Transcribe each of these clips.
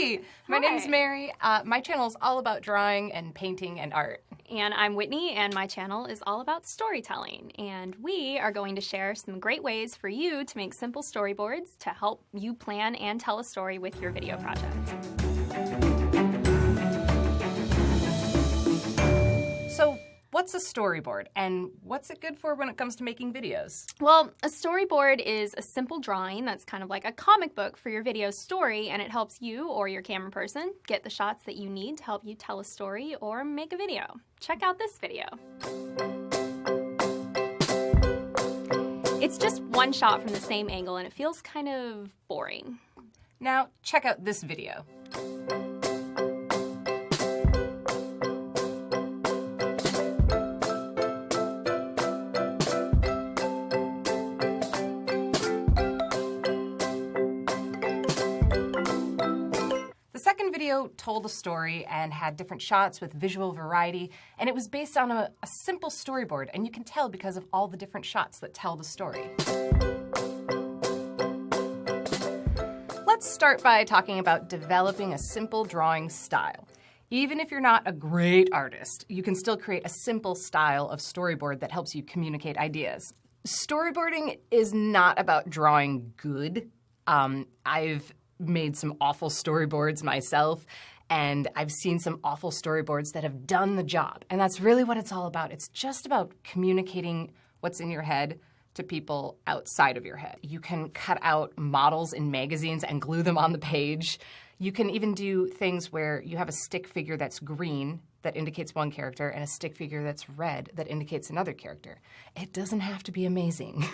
Hey, my name's Mary. My channel is all about drawing and painting and art. And I'm Whitney, and my channel is all about storytelling. And we are going to share some great ways for you to make simple storyboards to help you plan and tell a story with your video projects. So, what's a storyboard, and what's it good for when it comes to making videos? Well, a storyboard is a simple drawing that's kind of like a comic book for your video story, and it helps you or your camera person get the shots that you need to help you tell a story or make a video. Check out this video. It's just one shot from the same angle, and it feels kind of boring. Now, check out this video. The second video told a story and had different shots with visual variety, and it was based on a simple storyboard, and you can tell because of all the different shots that tell the story. Let's start by talking about developing a simple drawing style. Even if you're not a great artist, you can still create a simple style of storyboard that helps you communicate ideas. Storyboarding is not about drawing good. I've made some awful storyboards myself, and I've seen some awful storyboards that have done the job. And that's really what it's all about. It's just about communicating what's in your head to people outside of your head. You can cut out models in magazines and glue them on the page. You can even do things where you have a stick figure that's green that indicates one character and a stick figure that's red that indicates another character. It doesn't have to be amazing.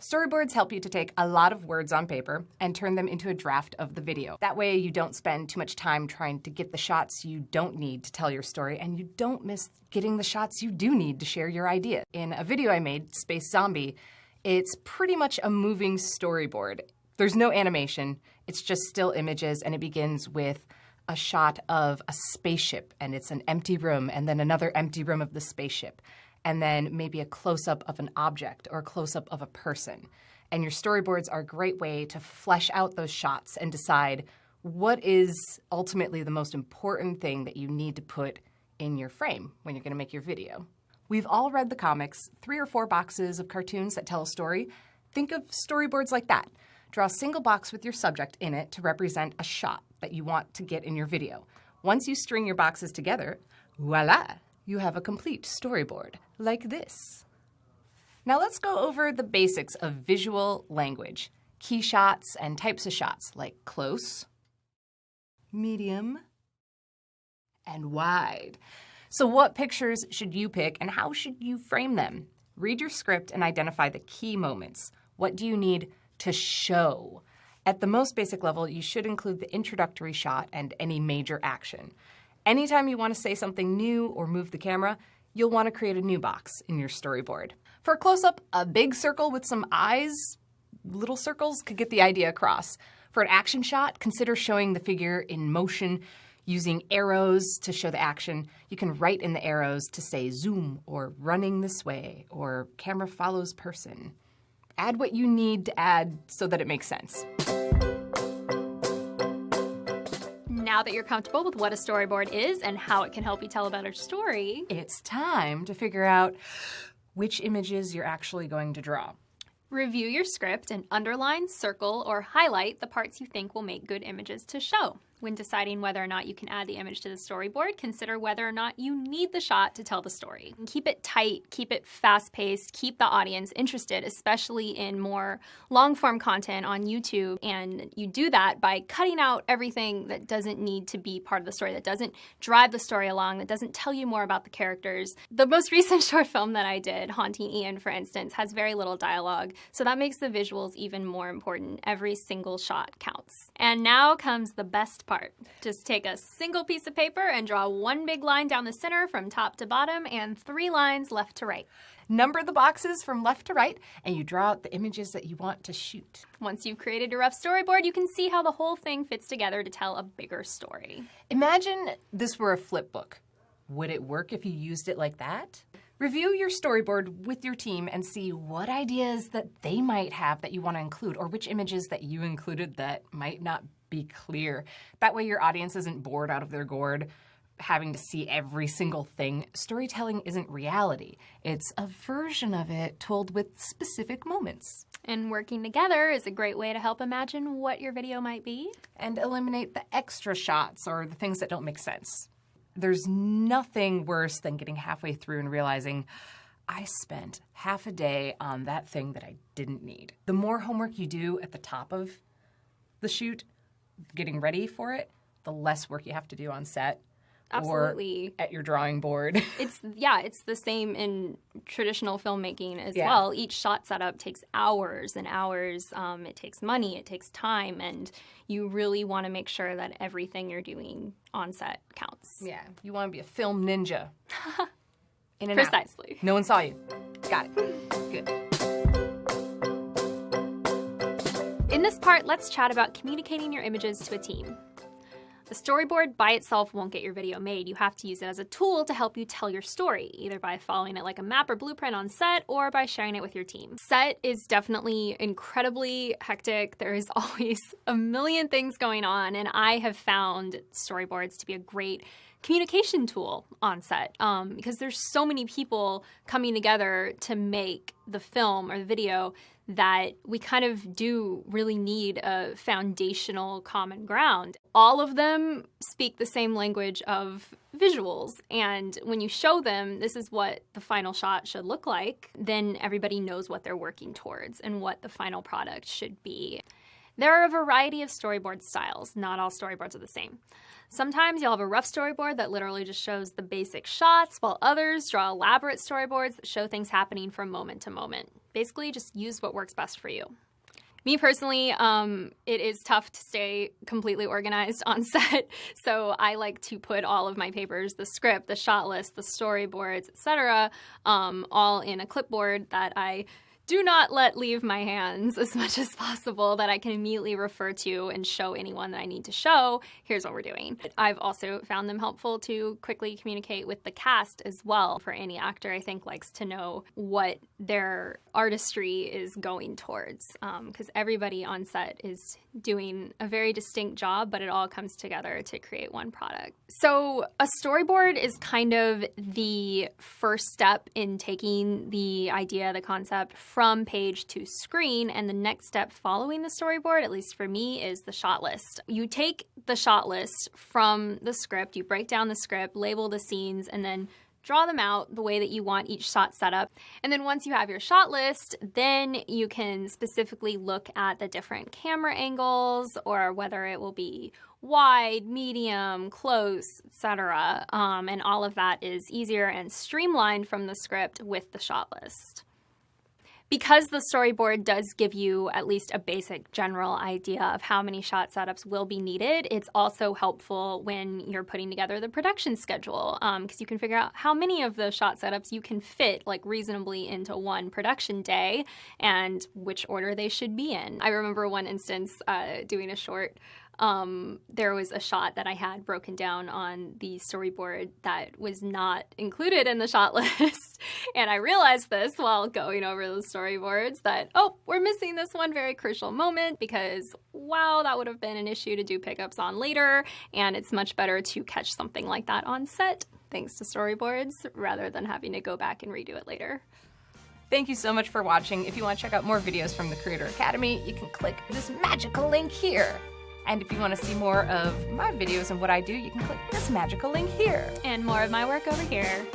Storyboards help you to take a lot of words on paper and turn them into a draft of the video. That way you don't spend too much time trying to get the shots you don't need to tell your story, and you don't miss getting the shots you do need to share your idea. In a video I made, Space Zombie, it's pretty much a moving storyboard. There's no animation, it's just still images, and it begins with a shot of a spaceship, and it's an empty room, and then another empty room of the spaceship, and then maybe a close-up of an object or a close-up of a person. And your storyboards are a great way to flesh out those shots and decide what is ultimately the most important thing that you need to put in your frame when you're going to make your video. We've all read the comics, 3 or 4 boxes of cartoons that tell a story. Think of storyboards like that. Draw a single box with your subject in it to represent a shot that you want to get in your video. Once you string your boxes together, voila! You have a complete storyboard, like this. Now let's go over the basics of visual language, key shots and types of shots like close, medium, and wide. So what pictures should you pick and how should you frame them? Read your script and identify the key moments. What do you need to show? At the most basic level, you should include the introductory shot and any major action. Anytime you want to say something new or move the camera, you'll want to create a new box in your storyboard. For a close-up, a big circle with some eyes, little circles, could get the idea across. For an action shot, consider showing the figure in motion using arrows to show the action. You can write in the arrows to say zoom or running this way or camera follows person. Add what you need to add so that it makes sense. Now that you're comfortable with what a storyboard is and how it can help you tell a better story, it's time to figure out which images you're actually going to draw. Review your script and underline, circle, or highlight the parts you think will make good images to show. When deciding whether or not you can add the image to the storyboard, consider whether or not you need the shot to tell the story. Keep it tight, keep it fast-paced, keep the audience interested, especially in more long-form content on YouTube. And you do that by cutting out everything that doesn't need to be part of the story, that doesn't drive the story along, that doesn't tell you more about the characters. The most recent short film that I did, Haunting Ian, for instance, has very little dialogue, so that makes the visuals even more important. Every single shot counts. And now comes the best part. Just take a single piece of paper and draw one big line down the center from top to bottom and 3 lines left to right. Number the boxes from left to right, and you draw out the images that you want to shoot. Once you've created a rough storyboard, you can see how the whole thing fits together to tell a bigger story. Imagine this were a flip book. Would it work if you used it like that? Review your storyboard with your team and see what ideas that they might have that you want to include, or which images that you included that might not be clear. That way your audience isn't bored out of their gourd having to see every single thing. Storytelling isn't reality. It's a version of it told with specific moments. And working together is a great way to help imagine what your video might be. And eliminate the extra shots or the things that don't make sense. There's nothing worse than getting halfway through and realizing, I spent half a day on that thing that I didn't need. The more homework you do at the top of the shoot, getting ready for it, the less work you have to do on set. Absolutely. Or at your drawing board. It's the same in traditional filmmaking as Yeah. well. Each shot setup takes hours and hours. It takes money, it takes time, and you really want to make sure that everything you're doing on set counts. Yeah, you want to be a film ninja. In and Precisely. out. No one saw you. Got it. Good. In this part, let's chat about communicating your images to a team. The storyboard by itself won't get your video made. You have to use it as a tool to help you tell your story, either by following it like a map or blueprint on set or by sharing it with your team. Set is definitely incredibly hectic. There is always a million things going on, and I have found storyboards to be a great communication tool on set because there's so many people coming together to make the film or the video that we kind of do really need a foundational common ground. All of them speak the same language of visuals, and when you show them this is what the final shot should look like, then everybody knows what they're working towards and what the final product should be. There are a variety of storyboard styles. Not all storyboards are the same. Sometimes you'll have a rough storyboard that literally just shows the basic shots, while others draw elaborate storyboards that show things happening from moment to moment. Basically, just use what works best for you. Me personally, it is tough to stay completely organized on set, so I like to put all of my papers, the script, the shot list, the storyboards, etc., all in a clipboard that I do not let leave my hands as much as possible, that I can immediately refer to and show anyone that I need to show, here's what we're doing. I've also found them helpful to quickly communicate with the cast as well. For any actor, I think, likes to know what their artistry is going towards, because everybody on set is doing a very distinct job, but it all comes together to create one product. So a storyboard is kind of the first step in taking the idea, the concept, from page to screen, and the next step following the storyboard, at least for me, is the shot list. You take the shot list from the script, you break down the script, label the scenes, and then draw them out the way that you want each shot set up. And then once you have your shot list, then you can specifically look at the different camera angles, or whether it will be wide, medium, close, etc. And all of that is easier and streamlined from the script with the shot list. Because the storyboard does give you at least a basic general idea of how many shot setups will be needed, it's also helpful when you're putting together the production schedule, because you can figure out how many of those shot setups you can fit like reasonably into one production day and which order they should be in. I remember one instance doing a short. There was a shot that I had broken down on the storyboard that was not included in the shot list. And I realized this while going over the storyboards that, oh, we're missing this one very crucial moment because, wow, that would have been an issue to do pickups on later. And it's much better to catch something like that on set, thanks to storyboards, rather than having to go back and redo it later. Thank you so much for watching. If you want to check out more videos from the Creator Academy, you can click this magical link here. And if you want to see more of my videos and what I do, you can click this magical link here. And more of my work over here.